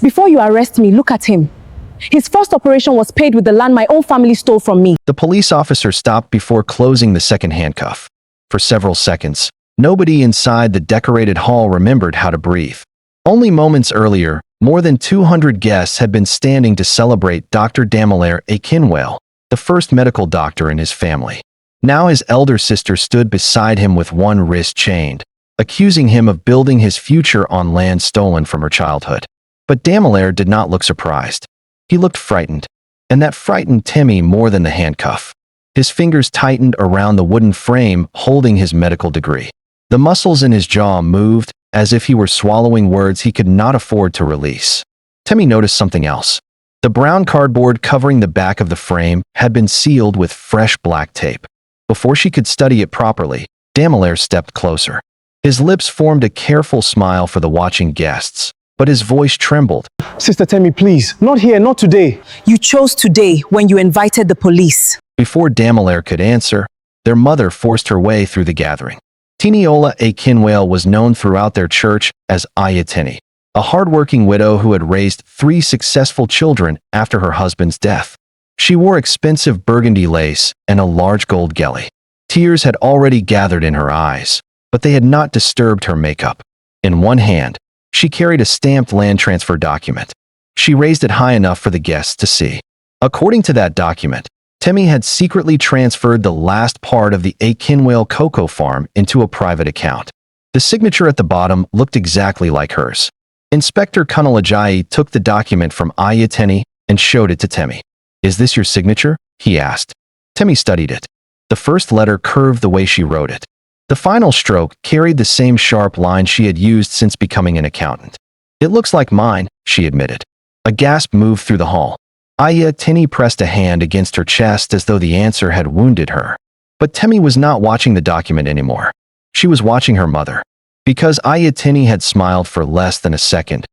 Before you arrest me, look at him. His first operation was paid with the land my own family stole from me. The police officer stopped before closing the second handcuff. For several seconds, nobody inside the decorated hall remembered how to breathe. Only moments earlier, more than 200 guests had been standing to celebrate Dr. Damelaire Akinwale, the first medical doctor in his family. Now his elder sister stood beside him with one wrist chained, accusing him of building his future on land stolen from her childhood. But Damelaire did not look surprised. He looked frightened, and that frightened Temi more than the handcuff. His fingers tightened around the wooden frame holding his medical degree. The muscles in his jaw moved as if he were swallowing words he could not afford to release. Temi noticed something else. The brown cardboard covering the back of the frame had been sealed with fresh black tape. Before she could study it properly, Damelaire stepped closer. His lips formed a careful smile for the watching guests, but his voice trembled. Sister Temi, please, not here, not today. You chose today when you invited the police. Before Damelaire could answer, their mother forced her way through the gathering. Tiniola Akinwale was known throughout their church as Ayateni, a hardworking widow who had raised 3 successful children after her husband's death. She wore expensive burgundy lace and a large gold gelly. Tears had already gathered in her eyes, but they had not disturbed her makeup. In one hand, she carried a stamped land transfer document. She raised it high enough for the guests to see. According to that document, Temi had secretly transferred the last part of the Akinwale cocoa farm into a private account. The signature at the bottom looked exactly like hers. Inspector Kunalajayi took the document from Ayateni and showed it to Temi. "Is this your signature?" he asked. Temi studied it. The first letter curved the way she wrote it. The final stroke carried the same sharp line she had used since becoming an accountant. "It looks like mine," she admitted. A gasp moved through the hall. Ayateni pressed a hand against her chest as though the answer had wounded her. But Temi was not watching the document anymore. She was watching her mother. Because Ayateni had smiled for less than a second.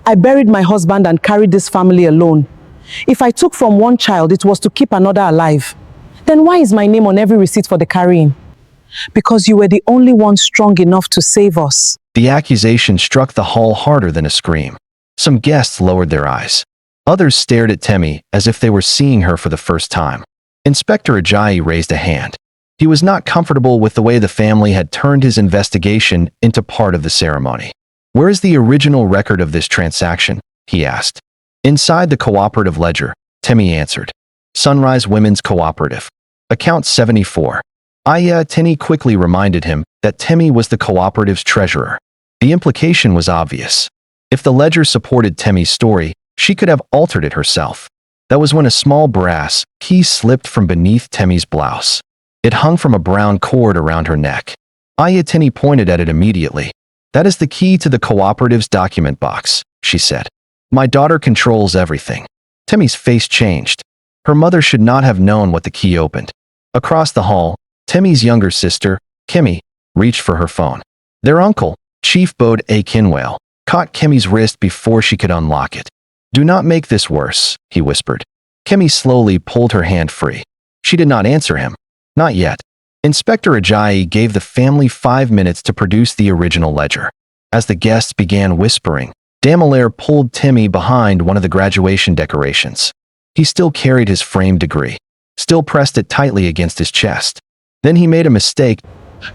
I buried my husband and carried this family alone. If I took from one child, it was to keep another alive. Then why is my name on every receipt for the carrying? Because you were the only one strong enough to save us. The accusation struck the hall harder than a scream. Some guests lowered their eyes. Others stared at Temi as if they were seeing her for the first time. Inspector Ajayi raised a hand. He was not comfortable with the way the family had turned his investigation into part of the ceremony. "Where is the original record of this transaction?" he asked. "Inside the cooperative ledger," Temi answered. "Sunrise Women's Cooperative. Account 74. Ayateni quickly reminded him that Temi was the cooperative's treasurer. The implication was obvious. If the ledger supported Temi's story, she could have altered it herself. That was when a small brass key slipped from beneath Temi's blouse. It hung from a brown cord around her neck. Ayateni pointed at it immediately. "That is the key to the cooperative's document box," she said. "My daughter controls everything." Temi's face changed. Her mother should not have known what the key opened. Across the hall, Temi's younger sister, Kemi, reached for her phone. Their uncle, Chief Bode Akinwale, caught Kemi's wrist before she could unlock it. "Do not make this worse," he whispered. Kemi slowly pulled her hand free. She did not answer him. Not yet. Inspector Ajayi gave the family 5 minutes to produce the original ledger. As the guests began whispering, Damelaire pulled Temi behind one of the graduation decorations. He still carried his framed degree, still pressed it tightly against his chest. Then he made a mistake.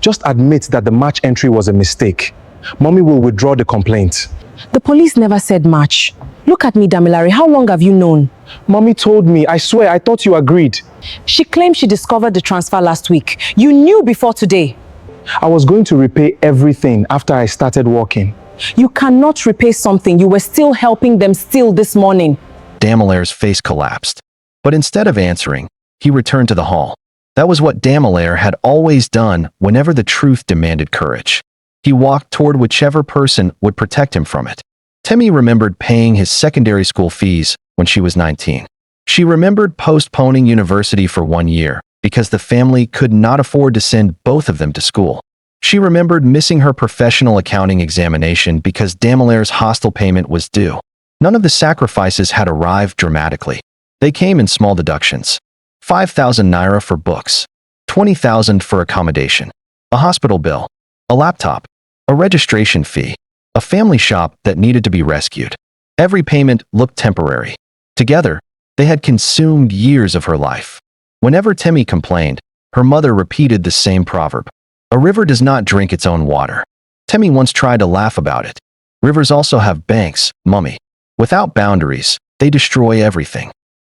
Just admit that the match entry was a mistake. Mommy will withdraw the complaint. The police never said much. Look at me, Damilare. How long have you known? Mommy told me. I swear, I thought you agreed. She claimed she discovered the transfer last week. You knew before today. I was going to repay everything after I started working. You cannot repay something you were still helping them steal this morning. Damelaire's face collapsed. But instead of answering, he returned to the hall. That was what Damelaire had always done whenever the truth demanded courage. He walked toward whichever person would protect him from it. Temi remembered paying his secondary school fees when she was 19. She remembered postponing university for 1 year because the family could not afford to send both of them to school. She remembered missing her professional accounting examination because Damelaire's hostel payment was due. None of the sacrifices had arrived dramatically. They came in small deductions. 5,000 naira for books, 20,000 for accommodation, a hospital bill, a laptop, a registration fee, a family shop that needed to be rescued. Every payment looked temporary. Together, they had consumed years of her life. Whenever Temi complained, her mother repeated the same proverb. A river does not drink its own water. Temi once tried to laugh about it. Rivers also have banks, mummy. Without boundaries, they destroy everything.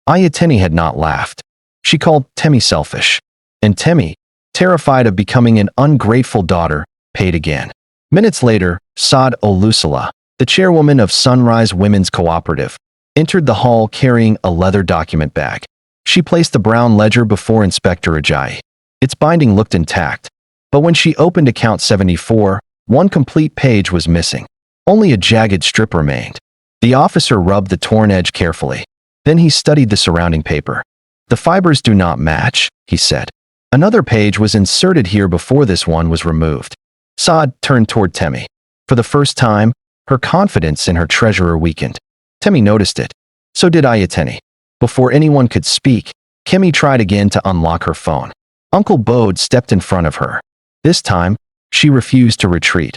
Ayateni had not laughed. She called Temi selfish. And Temi, terrified of becoming an ungrateful daughter, paid again. Minutes later, Saad Olusala, the chairwoman of Sunrise Women's Cooperative, entered the hall carrying a leather document bag. She placed the brown ledger before Inspector Ajayi. Its binding looked intact, but when she opened account 74, one complete page was missing. Only a jagged strip remained. The officer rubbed the torn edge carefully. Then he studied the surrounding paper. The fibers do not match, he said. Another page was inserted here before this one was removed. Saad turned toward Temi. For the first time, her confidence in her treasurer weakened. Temi noticed it. So did Ayateni. Before anyone could speak, Kemi tried again to unlock her phone. Uncle Bode stepped in front of her. This time, she refused to retreat.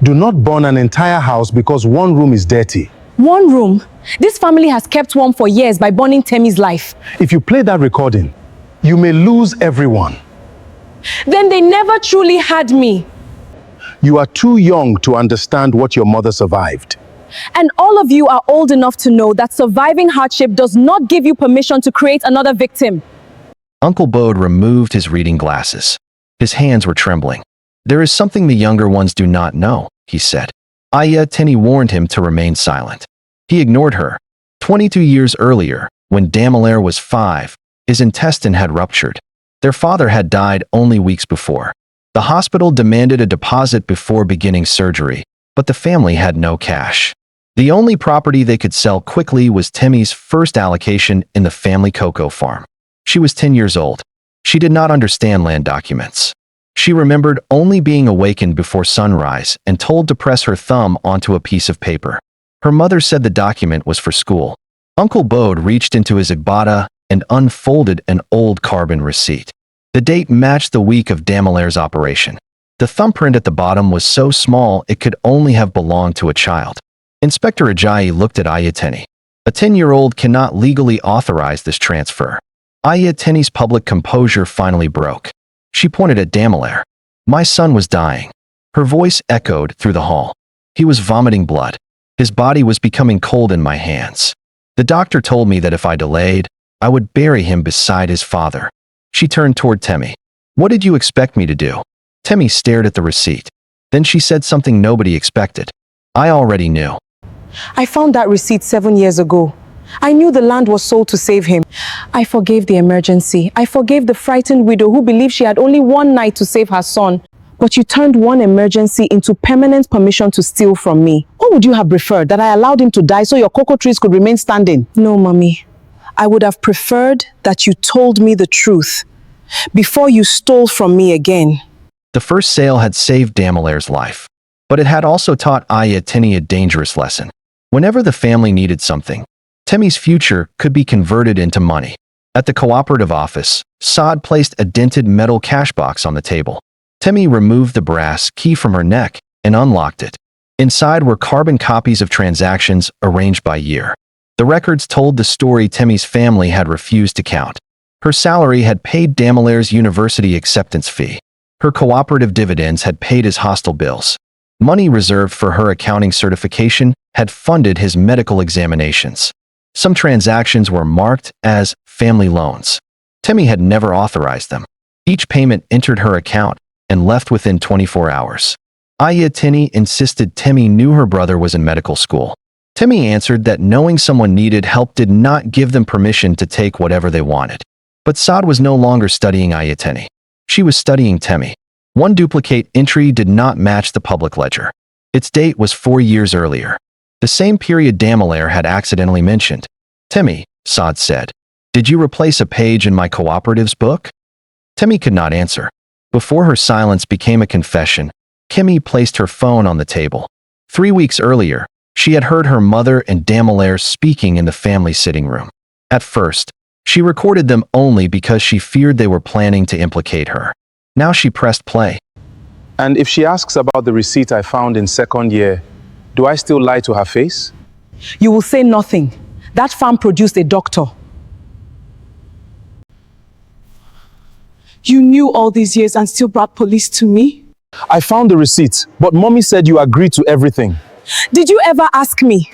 Do not burn an entire house because one room is dirty. One room? This family has kept warm for years by burning Temi's life. If you play that recording, you may lose everyone. Then they never truly had me. You are too young to understand what your mother survived. And all of you are old enough to know that surviving hardship does not give you permission to create another victim. Uncle Bode removed his reading glasses. His hands were trembling. There is something the younger ones do not know, he said. Ayateni warned him to remain silent. He ignored her. 22 years earlier, when Damelaire was 5, his intestine had ruptured. Their father had died only weeks before. The hospital demanded a deposit before beginning surgery, but the family had no cash. The only property they could sell quickly was Temi's first allocation in the family cocoa farm. She was 10 years old. She did not understand land documents. She remembered only being awakened before sunrise and told to press her thumb onto a piece of paper. Her mother said the document was for school. Uncle Bode reached into his igbada and unfolded an old carbon receipt. The date matched the week of Damelaire's operation. The thumbprint at the bottom was so small it could only have belonged to a child. Inspector Ajayi looked at Ayateni. A 10-year-old cannot legally authorize this transfer. Ayateni's public composure finally broke. She pointed at Damelaire. My son was dying. Her voice echoed through the hall. He was vomiting blood. His body was becoming cold in my hands. The doctor told me that if I delayed, I would bury him beside his father. She turned toward Temi. What did you expect me to do? Temi stared at the receipt. Then she said something nobody expected. I already knew. I found that receipt 7 years ago. I knew the land was sold to save him. I forgave the emergency. I forgave the frightened widow who believed she had only one night to save her son. But you turned one emergency into permanent permission to steal from me. What would you have preferred? That I allowed him to die so your cocoa trees could remain standing? No, Mommy. I would have preferred that you told me the truth before you stole from me again. The first sale had saved Damelaire's life, but it had also taught Ayateni a dangerous lesson. Whenever the family needed something, Temi's future could be converted into money. At the cooperative office, Saad placed a dented metal cash box on the table. Temi removed the brass key from her neck and unlocked it. Inside were carbon copies of transactions arranged by year. The records told the story Temi's family had refused to count. Her salary had paid Damelaire's university acceptance fee. Her cooperative dividends had paid his hostel bills. Money reserved for her accounting certification had funded his medical examinations. Some transactions were marked as family loans. Temi had never authorized them. Each payment entered her account and left within 24 hours. Ayateni insisted Temi knew her brother was in medical school. Temi answered that knowing someone needed help did not give them permission to take whatever they wanted. But Saad was no longer studying Ayateni. She was studying Temi. One duplicate entry did not match the public ledger. Its date was 4 years earlier. The same period Damelaire had accidentally mentioned. Temi, Saad said, did you replace a page in my cooperative's book? Temi could not answer. Before her silence became a confession, Kemi placed her phone on the table. 3 weeks earlier, she had heard her mother and Damelaire speaking in the family sitting room. At first, she recorded them only because she feared they were planning to implicate her. Now she pressed play. And if she asks about the receipt I found in second year, do I still lie to her face? You will say nothing. That farm produced a doctor. You knew all these years and still brought police to me? I found the receipt, but mommy said you agreed to everything. Did you ever ask me?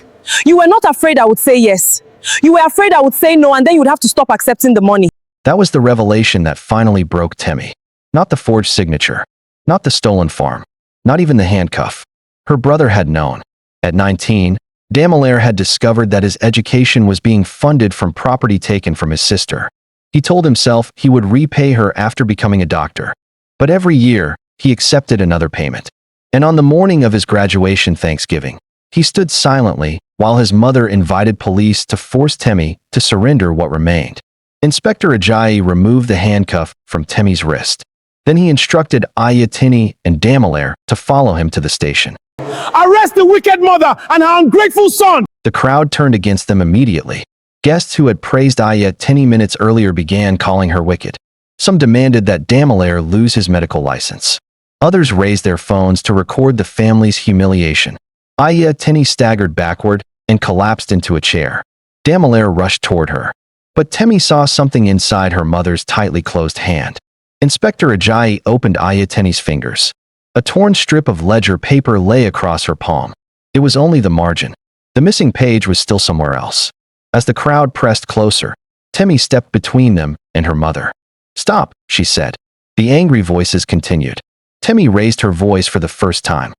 You were not afraid I would say yes. You were afraid I would say no, and then you would have to stop accepting the money. That was the revelation that finally broke Temi. Not the forged signature, not the stolen farm, not even the handcuff. Her brother had known. At 19, Damelaire had discovered that his education was being funded from property taken from his sister. He told himself he would repay her after becoming a doctor. But every year, he accepted another payment. And on the morning of his graduation Thanksgiving, he stood silently while his mother invited police to force Temi to surrender what remained. Inspector Ajayi removed the handcuff from Temi's wrist. Then he instructed Ayatini and Damelaire to follow him to the station. Arrest the wicked mother and her ungrateful son! The crowd turned against them immediately. Guests who had praised Ayatini minutes earlier began calling her wicked. Some demanded that Damelaire lose his medical license. Others raised their phones to record the family's humiliation. Ayatini staggered backward and collapsed into a chair. Damelaire rushed toward her. But Temi saw something inside her mother's tightly closed hand. Inspector Ajayi opened Ayatini's fingers. A torn strip of ledger paper lay across her palm. It was only the margin. The missing page was still somewhere else. As the crowd pressed closer, Temi stepped between them and her mother. "Stop," she said. The angry voices continued. Temi raised her voice for the first time.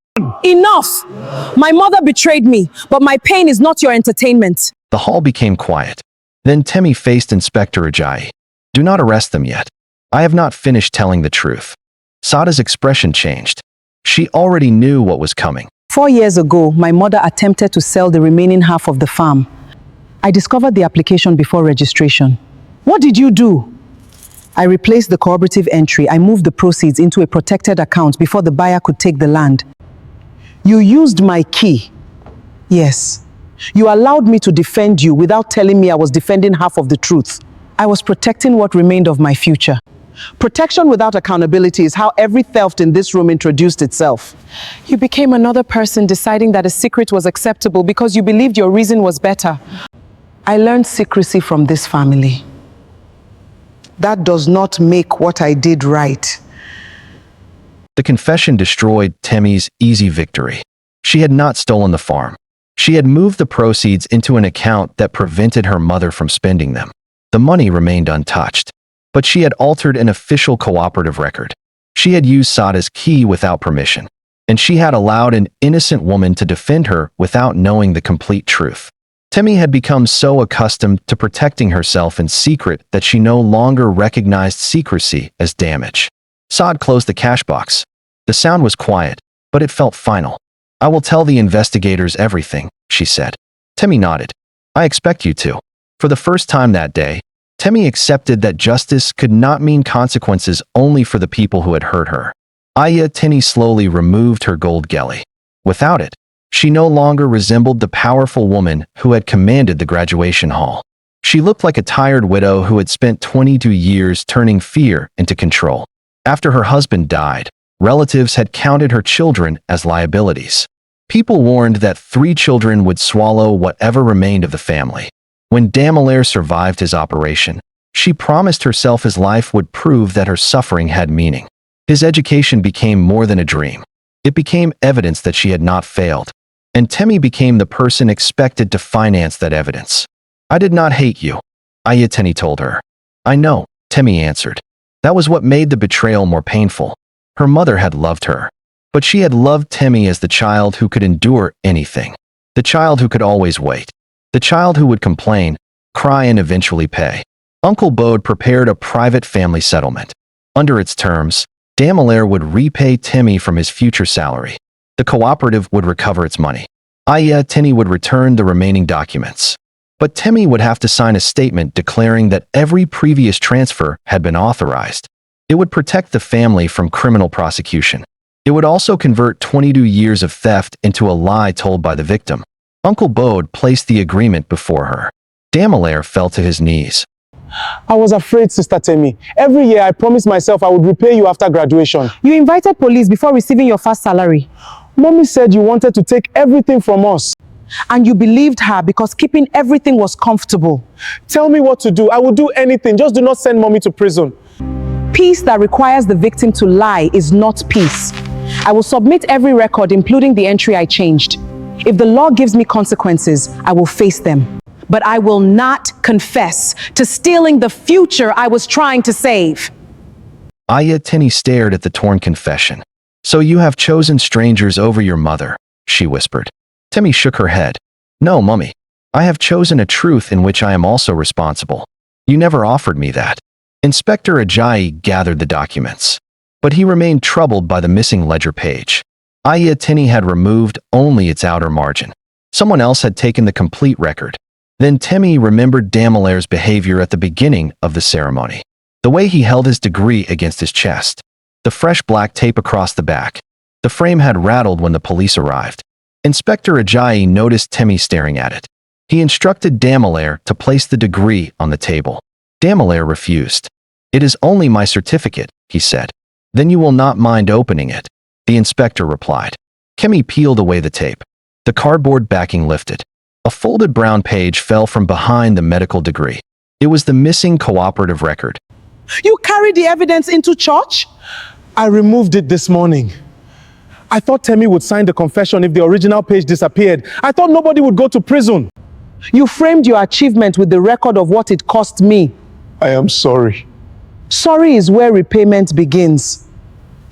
Enough! My mother betrayed me, but my pain is not your entertainment. The hall became quiet. Then Temi faced Inspector Ajayi. "Do not arrest them yet. I have not finished telling the truth." Sada's expression changed. She already knew what was coming. 4 years ago, my mother attempted to sell the remaining half of the farm. I discovered the application before registration. What did you do? I replaced the cooperative entry. I moved the proceeds into a protected account before the buyer could take the land. You used my key. Yes. You allowed me to defend you without telling me I was defending half of the truth. I was protecting what remained of my future. Protection without accountability is how every theft in this room introduced itself. You became another person deciding that a secret was acceptable because you believed your reason was better. I learned secrecy from this family. That does not make what I did right. The confession destroyed Temi's easy victory. She had not stolen the farm. She had moved the proceeds into an account that prevented her mother from spending them. The money remained untouched. But she had altered an official cooperative record. She had used Sada's key without permission. And she had allowed an innocent woman to defend her without knowing the complete truth. Temi had become so accustomed to protecting herself in secret that she no longer recognized secrecy as damage. Sad closed the cash box. The sound was quiet, but it felt final. "I will tell the investigators everything," she said. Temi nodded. "I expect you to." For the first time that day, Temi accepted that justice could not mean consequences only for the people who had hurt her. Ayatini slowly removed her gold gelly. Without it, she no longer resembled the powerful woman who had commanded the graduation hall. She looked like a tired widow who had spent 22 years turning fear into control. After her husband died, relatives had counted her children as liabilities. People warned that 3 children would swallow whatever remained of the family. When Damelaire survived his operation, she promised herself his life would prove that her suffering had meaning. His education became more than a dream. It became evidence that she had not failed. And Temi became the person expected to finance that evidence. "I did not hate you," Ayatini told her. "I know," Temi answered. That was what made the betrayal more painful. Her mother had loved her. But she had loved Temi as the child who could endure anything. The child who could always wait. The child who would complain, cry, and eventually pay. Uncle Bode prepared a private family settlement. Under its terms, Damelaire would repay Temi from his future salary. The cooperative would recover its money. Ayatini would return the remaining documents. But Temi would have to sign a statement declaring that every previous transfer had been authorized. It would protect the family from criminal prosecution. It would also convert 22 years of theft into a lie told by the victim. Uncle Bode placed the agreement before her. Damelaire fell to his knees. I was afraid, Sister Temi. Every year I promised myself I would repay you after graduation. You invited police before receiving your first salary. Mommy said you wanted to take everything from us. And you believed her because keeping everything was comfortable. Tell me what to do. I will do anything. Just do not send mommy to prison. Peace that requires the victim to lie is not peace. I will submit every record, including the entry I changed. If the law gives me consequences, I will face them. But I will not confess to stealing the future I was trying to save. Temi stared at the torn confession. So you have chosen strangers over your mother, she whispered. Temi shook her head. No, mummy. I have chosen a truth in which I am also responsible. You never offered me that. Inspector Ajayi gathered the documents. But he remained troubled by the missing ledger page. Temi had removed only its outer margin. Someone else had taken the complete record. Then Temi remembered Damilaire's behavior at the beginning of the ceremony. The way he held his degree against his chest. The fresh black tape across the back. The frame had rattled when the police arrived. Inspector Ajayi noticed Temi staring at it. He instructed Damilaire to place the degree on the table. Damilaire refused. It is only my certificate, he said. Then you will not mind opening it, the inspector replied. Temi peeled away the tape. The cardboard backing lifted. A folded brown page fell from behind the medical degree. It was the missing cooperative record. You carried the evidence into church? I removed it this morning. I thought Temi would sign the confession if the original page disappeared. I thought nobody would go to prison. You framed your achievement with the record of what it cost me. I am sorry. Sorry is where repayment begins.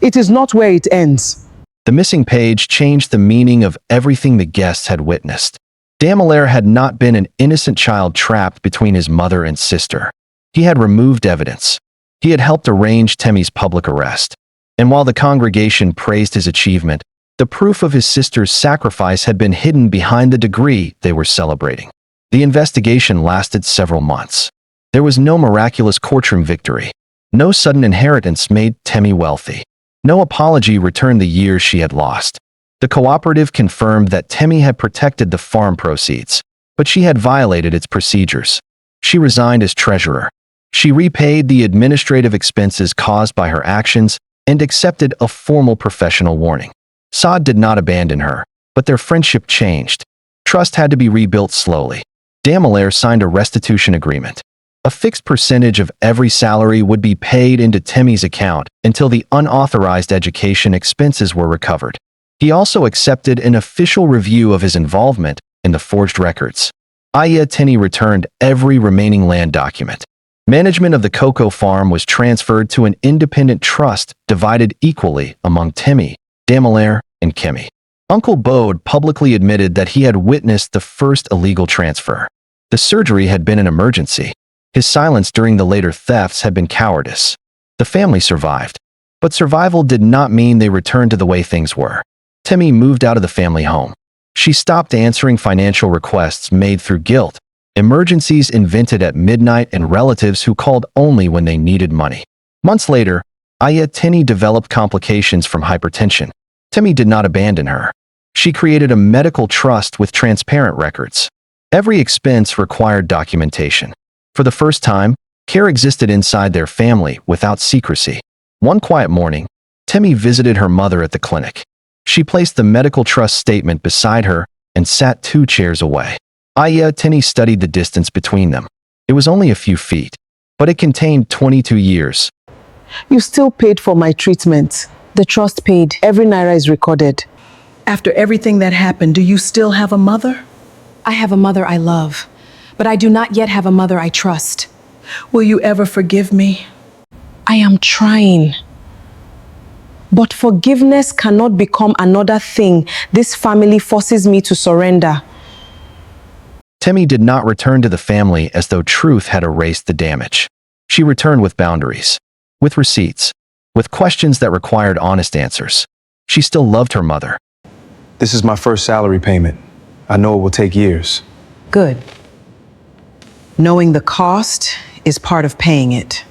It is not where it ends. The missing page changed the meaning of everything the guests had witnessed. Damilaire had not been an innocent child trapped between his mother and sister. He had removed evidence. He had helped arrange Temi's public arrest. And while the congregation praised his achievement, the proof of his sister's sacrifice had been hidden behind the degree they were celebrating. The investigation lasted several months. There was no miraculous courtroom victory. No sudden inheritance made Temi wealthy. No apology returned the years she had lost. The cooperative confirmed that Temi had protected the farm proceeds, but she had violated its procedures. She resigned as treasurer. She repaid the administrative expenses caused by her actions and accepted a formal professional warning. Saad did not abandon her, but their friendship changed. Trust had to be rebuilt slowly. Damilaire signed a restitution agreement. A fixed percentage of every salary would be paid into Temi's account until the unauthorized education expenses were recovered. He also accepted an official review of his involvement in the forged records. Temi returned every remaining land document. Management of the cocoa farm was transferred to an independent trust divided equally among Temi, Damilaire, and Kemi. Uncle Bode publicly admitted that he had witnessed the first illegal transfer. The surgery had been an emergency. His silence during the later thefts had been cowardice. The family survived. But survival did not mean they returned to the way things were. Temi moved out of the family home. She stopped answering financial requests made through guilt, emergencies invented at midnight, and relatives who called only when they needed money. Months later, Temi developed complications from hypertension. Temi did not abandon her. She created a medical trust with transparent records. Every expense required documentation. For the first time, care existed inside their family without secrecy. One quiet morning, Temi visited her mother at the clinic. She placed the medical trust statement beside her and sat 2 chairs away. Temi studied the distance between them. It was only a few feet, but it contained 22 years. You still paid for my treatment. The trust paid. Every naira is recorded. After everything that happened, do you still have a mother? I have a mother I love, but I do not yet have a mother I trust. Will you ever forgive me? I am trying. But forgiveness cannot become another thing this family forces me to surrender. Temi did not return to the family as though truth had erased the damage. She returned with boundaries, with receipts, with questions that required honest answers. She still loved her mother. This is my first salary payment. I know it will take years. Good. Knowing the cost is part of paying it.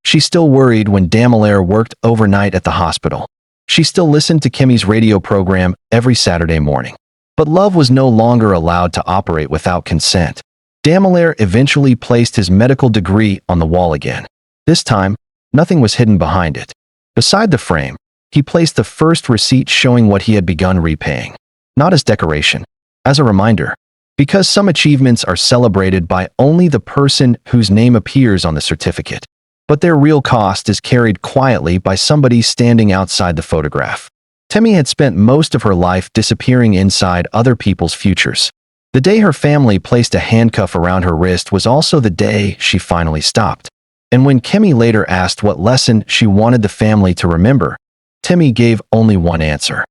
She still worried when Damilaire worked overnight at the hospital. She still listened to Kemi's radio program every Saturday morning. But love was no longer allowed to operate without consent. Damilaire eventually placed his medical degree on the wall again. This time, nothing was hidden behind it. Beside the frame, he placed the first receipt showing what he had begun repaying. Not as decoration, As a reminder, because some achievements are celebrated by only the person whose name appears on the certificate, but their real cost is carried quietly by somebody standing outside the photograph. Temi had spent most of her life disappearing inside other people's futures. The day her family placed a handcuff around her wrist was also the day she finally stopped. And when Kemi later asked what lesson she wanted the family to remember, Temi gave only one answer.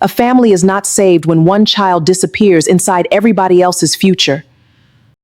A family is not saved when one child disappears inside everybody else's future.